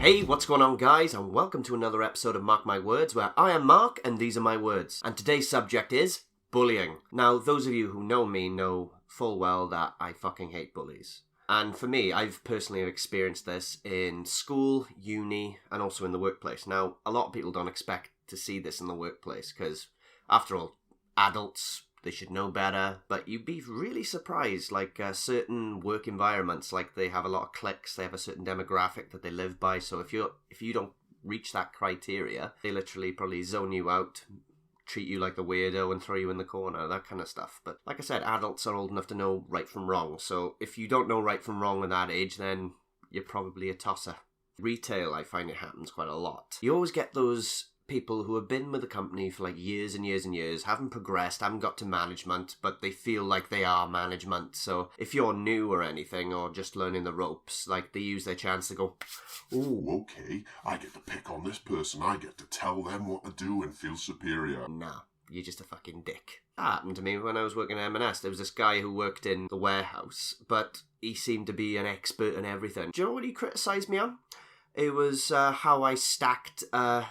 Hey, what's going on, guys, and welcome to another episode of Mark My Words, where I am Mark and these are my words. And today's subject is bullying. Now, those of you who know me know full well that I fucking hate bullies. And for me, I've personally experienced this in school, uni, and also in the workplace. Now, a lot of people don't expect to see this in the workplace because, after all, adults, they should know better, but you'd be really surprised, like certain work environments, like they have a lot of cliques, they have a certain demographic that they live by, so if you don't reach that criteria, they literally probably zone you out, treat you like the weirdo and throw you in the corner, that kind of stuff. But like I said, adults are old enough to know right from wrong, so if you don't know right from wrong at that age, then you're probably a tosser. Retail, I find it happens quite a lot. You always get those people who have been with the company for like years and years and years, haven't progressed, haven't got to management, but they feel like they are management. So if you're new or anything, or just learning the ropes, like they use their chance to go, "Oh, okay, I get to pick on this person, I get to tell them what to do and feel superior." Nah, you're just a fucking dick. That happened to me when I was working at M&S. There was this guy who worked in the warehouse, but he seemed to be an expert in everything. Do you know what he criticised me on? It was how I stacked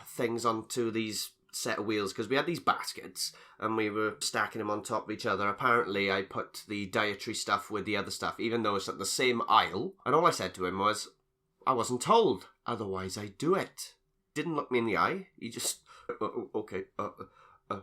things onto these set of wheels, because we had these baskets and we were stacking them on top of each other. Apparently I put the dietary stuff with the other stuff, even though it's at the same aisle. And all I said to him was, I wasn't told, otherwise I'd do it. Didn't look me in the eye. He just, okay,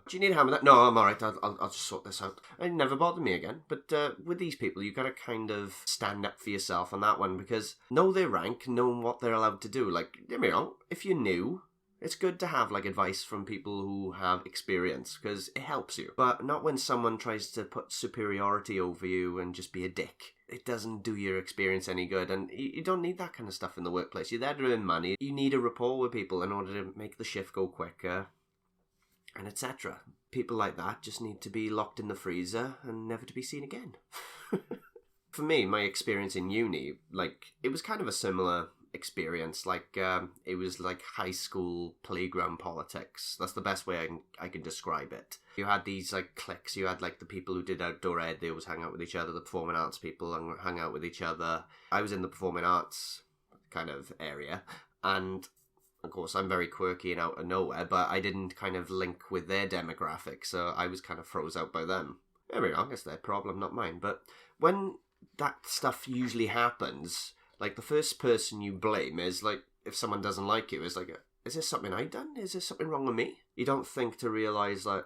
do you need a hand with that? No, I'm alright, I'll just sort this out. It never bothered me again. But with these people, you gotta kind of stand up for yourself on that one, because know their rank, know what they're allowed to do. Like, don't get me wrong, if you're new, it's good to have like advice from people who have experience, because it helps you. But not when someone tries to put superiority over you and just be a dick. It doesn't do your experience any good, and you don't need that kind of stuff in the workplace. You're there to earn money. You need a rapport with people in order to make the shift go quicker, and etc. People like that just need to be locked in the freezer and never to be seen again. For me, my experience in uni, like, it was kind of a similar experience. Like, it was like high school playground politics. That's the best way I can describe it. You had these like cliques. You had like the people who did outdoor ed, they always hang out with each other. The performing arts people hung out with each other. I was in the performing arts kind of area, and of course, I'm very quirky and out of nowhere, but I didn't kind of link with their demographic, so I was kind of froze out by them. There we go, it's their problem, not mine. But when that stuff usually happens, like, the first person you blame is, like, if someone doesn't like you, is like, is there something I done? Is there something wrong with me? You don't think to realise, like,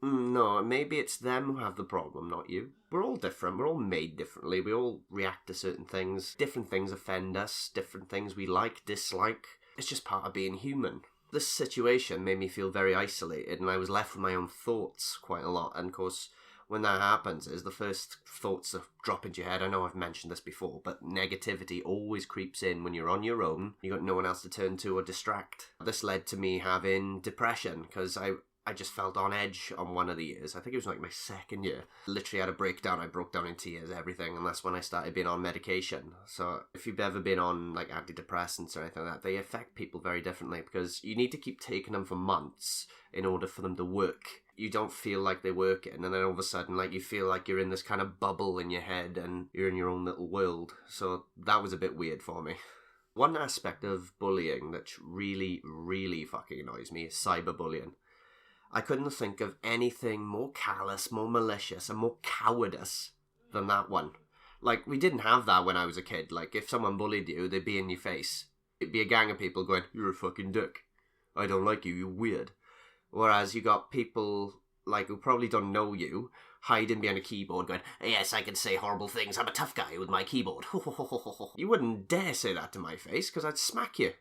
no, maybe it's them who have the problem, not you. We're all different. We're all made differently. We all react to certain things. Different things offend us. Different things we like, dislike. It's just part of being human. This situation made me feel very isolated, and I was left with my own thoughts quite a lot. And of course, when that happens, is the first thoughts that drop into your head. I know I've mentioned this before, but negativity always creeps in when you're on your own. You got no one else to turn to or distract. This led to me having depression, because I just felt on edge on one of the years. I think it was like my second year. Literally had a breakdown. I broke down in tears, everything, and that's when I started being on medication. So if you've ever been on like antidepressants or anything like that, they affect people very differently, because you need to keep taking them for months in order for them to work. You don't feel like they're working, and then all of a sudden, like, you feel like you're in this kind of bubble in your head and you're in your own little world. So that was a bit weird for me. One aspect of bullying that really, really fucking annoys me is cyberbullying. I couldn't think of anything more callous, more malicious, and more cowardice than that one. Like, we didn't have that when I was a kid. Like, if someone bullied you, they'd be in your face. It'd be a gang of people going, "You're a fucking dick. I don't like you, you're weird." Whereas you got people, like, who probably don't know you, hiding behind a keyboard going, "Yes, I can say horrible things. I'm a tough guy with my keyboard." You wouldn't dare say that to my face, because I'd smack you.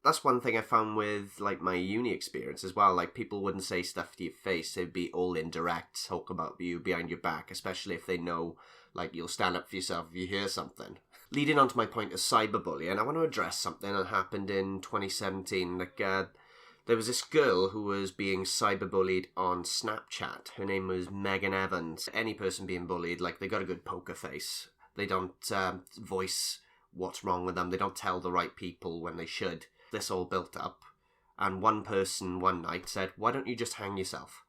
That's one thing I found with, like, my uni experience as well. Like, people wouldn't say stuff to your face. They'd be all indirect, talk about you behind your back, especially if they know, like, you'll stand up for yourself if you hear something. Leading on to my point of cyberbullying, I want to address something that happened in 2017. Like, there was this girl who was being cyberbullied on Snapchat. Her name was Megan Evans. Any person being bullied, like, they got a good poker face. They don't voice what's wrong with them. They don't tell the right people when they should. This all built up, and one person one night said, "Why don't you just hang yourself?"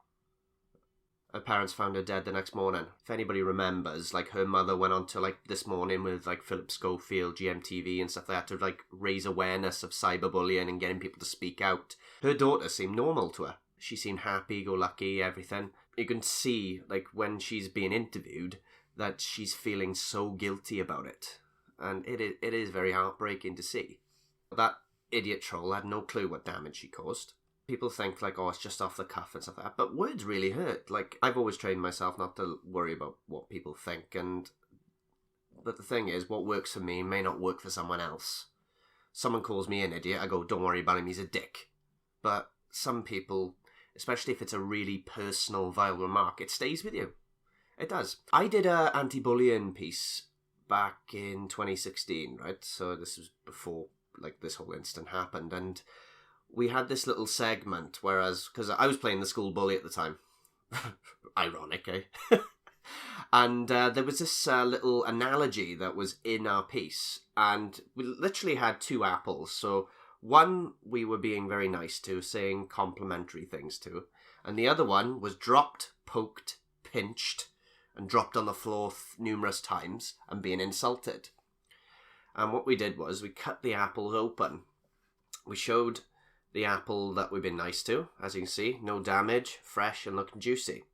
Her parents found her dead the next morning. If anybody remembers, like, her mother went on to, like, This Morning with, like, Philip Schofield, GMTV and stuff like that to, like, raise awareness of cyberbullying and getting people to speak out. Her daughter seemed normal to her. She seemed happy-go-lucky, everything. You can see, like, when she's being interviewed, that she's feeling so guilty about it. And it is very heartbreaking to see. That idiot troll had no clue what damage she caused. People think, like, oh, it's just off the cuff and stuff like that. But words really hurt. Like, I've always trained myself not to worry about what people think. But the thing is, what works for me may not work for someone else. Someone calls me an idiot, I go, don't worry about him, he's a dick. But some people, especially if it's a really personal, vile remark, it stays with you. It does. I did a anti-bullying piece back in 2016, right? So this was before, like, this whole incident happened. And we had this little segment, because I was playing the school bully at the time. Ironic, eh? And there was this little analogy that was in our piece. And we literally had two apples. So one we were being very nice to, saying complimentary things to. And the other one was dropped, poked, pinched, and dropped on the floor numerous times and being insulted. And what we did was we cut the apples open. We showed the apple that we've been nice to, as you can see, no damage, fresh and looking juicy.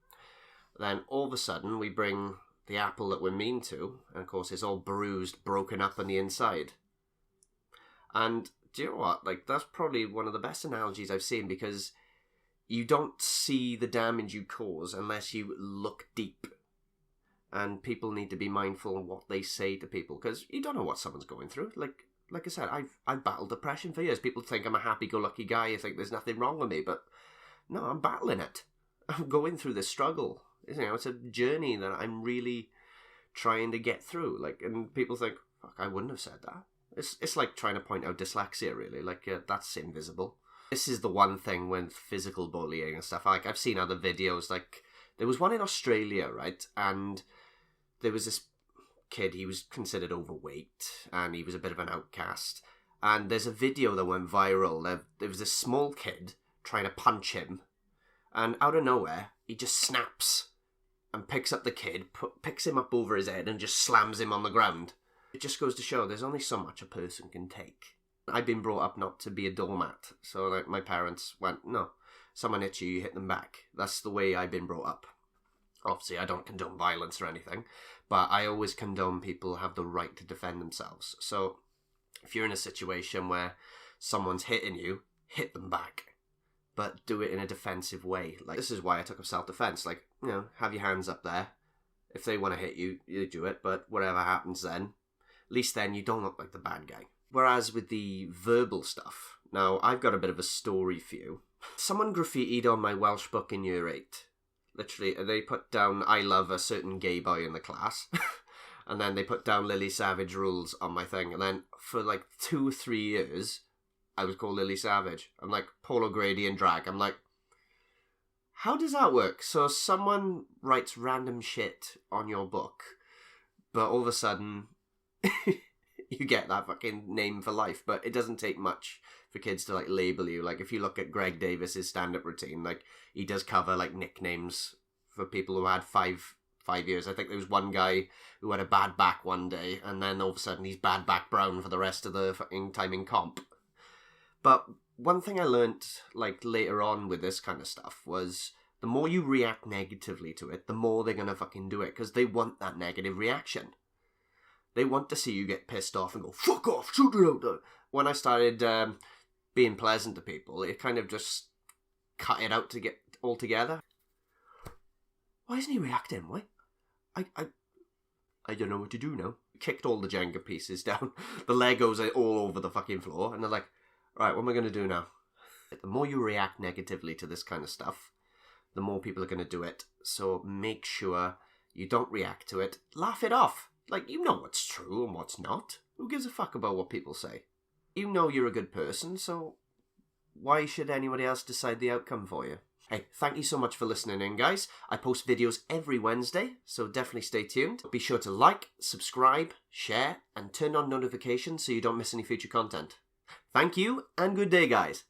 Then all of a sudden we bring the apple that we're mean to, and of course it's all bruised, broken up on the inside. And do you know what? Like, that's probably one of the best analogies I've seen, because you don't see the damage you cause unless you look deep. And people need to be mindful of what they say to people, because you don't know what someone's going through. Like I said, I've battled depression for years. People think I'm a happy-go-lucky guy. I think there's nothing wrong with me, but no, I'm battling it. I'm going through this struggle. You know, it's a journey that I'm really trying to get through. Like, and people think, fuck, I wouldn't have said that. It's like trying to point out dyslexia, really. Like, that's invisible. This is the one thing with physical bullying and stuff. Like, I've seen other videos. Like, there was one in Australia, right? And there was this kid, he was considered overweight, and he was a bit of an outcast. And there's a video that went viral. There was this small kid trying to punch him, and out of nowhere, he just snaps and picks up the kid, picks him up over his head, and just slams him on the ground. It just goes to show there's only so much a person can take. I've been brought up not to be a doormat. So, like, my parents went, no, someone hits you, you hit them back. That's the way I've been brought up. Obviously, I don't condone violence or anything, but I always condone people have the right to defend themselves. So, if you're in a situation where someone's hitting you, hit them back. But do it in a defensive way. Like, this is why I took up self-defense. Like, you know, have your hands up there. If they want to hit you, you do it. But whatever happens then, at least then you don't look like the bad guy. Whereas with the verbal stuff, now I've got a bit of a story for you. Someone graffitied on my Welsh book in year 8. Literally, they put down, I love a certain gay boy in the class. And then they put down Lily Savage rules on my thing. And then for like 2 or 3 years, I was called Lily Savage. I'm like, Paul O'Grady in drag. I'm like, how does that work? So someone writes random shit on your book, but all of a sudden, you get that fucking name for life. But it doesn't take much for kids to, like, label you. Like, if you look at Greg Davis's stand-up routine, like, he does cover, like, nicknames for people who had five years. I think there was one guy who had a bad back one day, and then all of a sudden he's bad back brown for the rest of the fucking time in comp. But one thing I learned, like, later on with this kind of stuff was the more you react negatively to it, the more they're going to fucking do it, because they want that negative reaction. They want to see you get pissed off and go, fuck off, shoot it out there. When I started being pleasant to people, it kind of just cut it out to get all together. Why isn't he reacting? Why? I don't know what to do now. Kicked all the Jenga pieces down. The Legos are all over the fucking floor, and they're like, right, what am I going to do now? The more you react negatively to this kind of stuff, the more people are going to do it. So make sure you don't react to it. Laugh it off. Like, you know what's true and what's not. Who gives a fuck about what people say? You know you're a good person, so why should anybody else decide the outcome for you? Hey, thank you so much for listening in, guys. I post videos every Wednesday, so definitely stay tuned. Be sure to like, subscribe, share, and turn on notifications so you don't miss any future content. Thank you, and good day, guys.